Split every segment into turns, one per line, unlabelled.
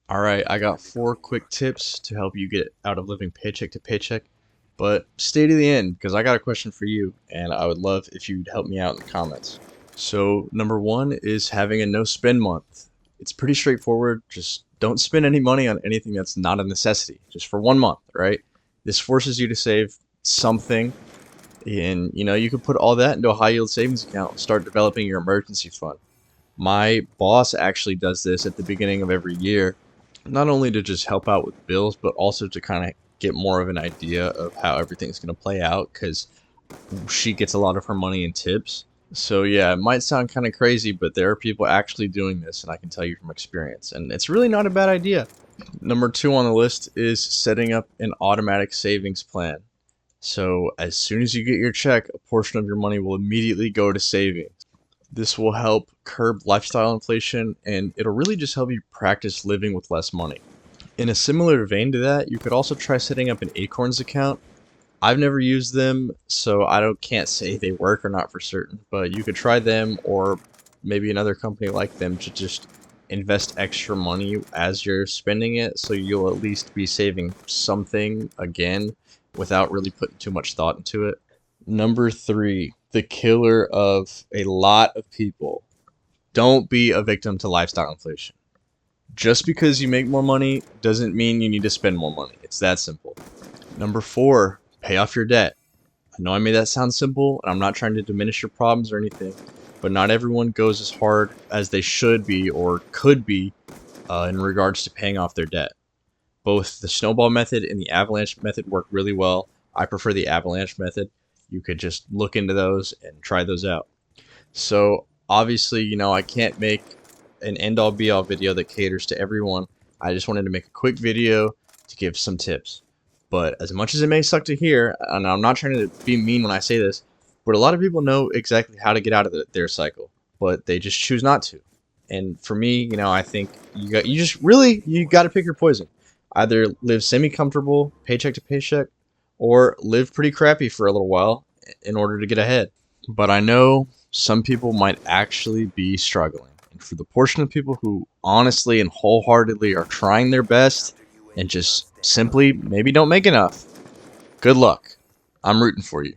Alright, I got 4 quick tips to help you get out of living paycheck to paycheck, but stay to the end because I got a question for you and I would love if you'd help me out in the comments. So, number 1 is having a no spend month. It's pretty straightforward. Just don't spend any money on anything that's not a necessity, just for 1 month, right? This forces you to save something, and you could put all that into a high yield savings account and start developing your emergency fund. My boss actually does this at the beginning of every year, not only to just help out with bills, but also to kind of get more of an idea of how everything's going to play out because she gets a lot of her money in tips. So yeah, it might sound kind of crazy, but there are people actually doing this, and I can tell you from experience, and it's really not a bad idea. Number 2 on the list is setting up an automatic savings plan. So as soon as you get your check, a portion of your money will immediately go to savings. This will help curb lifestyle inflation, and it'll really just help you practice living with less money. In a similar vein to that, you could also try setting up an Acorns account. I've never used them, so can't say they work or not for certain, but you could try them or maybe another company like them to just invest extra money as you're spending it, so you'll at least be saving something again without really putting too much thought into it. Number 3, the killer of a lot of people. Don't be a victim to lifestyle inflation. Just because you make more money doesn't mean you need to spend more money. It's that simple. Number 4, pay off your debt. I know I made that sound simple, and I'm not trying to diminish your problems or anything, but not everyone goes as hard as they should be or could be in regards to paying off their debt. Both the snowball method and the avalanche method work really well. I prefer the avalanche method. You could just look into those and try those out. So obviously, I can't make an end-all be-all video that caters to everyone. I just wanted to make a quick video to give some tips. But as much as it may suck to hear, and I'm not trying to be mean when I say this, but a lot of people know exactly how to get out of their cycle, but they just choose not to. And for me, I think you got to pick your poison. Either live semi-comfortable, paycheck to paycheck, or live pretty crappy for a little while in order to get ahead. But I know some people might actually be struggling. And for the portion of people who honestly and wholeheartedly are trying their best and just simply maybe don't make enough, good luck. I'm rooting for you.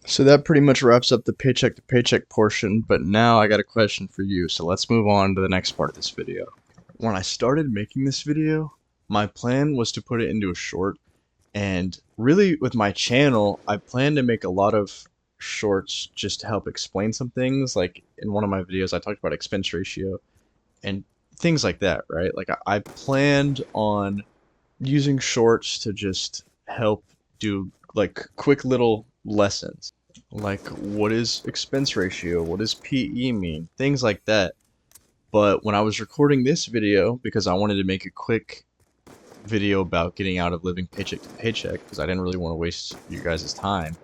So that pretty much wraps up the paycheck to paycheck portion, but now I got a question for you, so let's move on to the next part of this video. When I started making this video, my plan was to put it into a short, and really with my channel, I plan to make a lot of shorts just to help explain some things. Like in one of my videos, I talked about expense ratio and things like that, right? Like I planned on using shorts to just help do like quick little lessons. Like, what is expense ratio? What does PE mean? Things like that. But when I was recording this video, because I wanted to make a quick video about getting out of living paycheck to paycheck, because I didn't really want to waste you guys' time,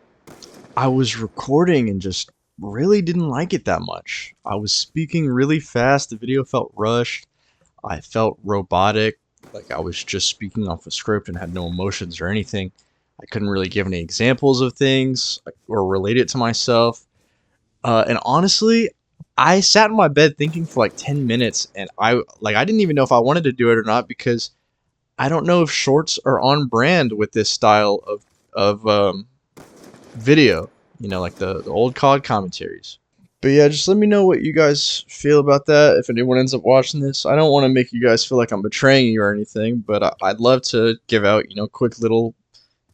I was recording and just really didn't like it that much. I was speaking really fast. The video felt rushed. I felt robotic, like I was just speaking off a script and had no emotions or anything. I couldn't really give any examples of things or relate it to myself. And honestly, I sat in my bed thinking for like 10 minutes, and I didn't even know if I wanted to do it or not because I don't know if shorts are on brand with this style of video. Like the old COD commentaries. But yeah, just let me know what you guys feel about that if anyone ends up watching this. I don't want to make you guys feel like I'm betraying you or anything, but I'd love to give out, quick little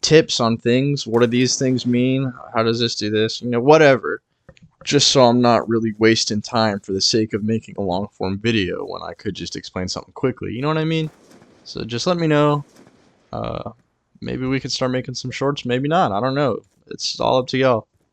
tips on things. What do these things mean? How does this do this? Whatever. Just so I'm not really wasting time for the sake of making a long form video when I could just explain something quickly. You know what I mean? So just let me know. Maybe we could start making some shorts, maybe not. I don't know. It's all up to y'all.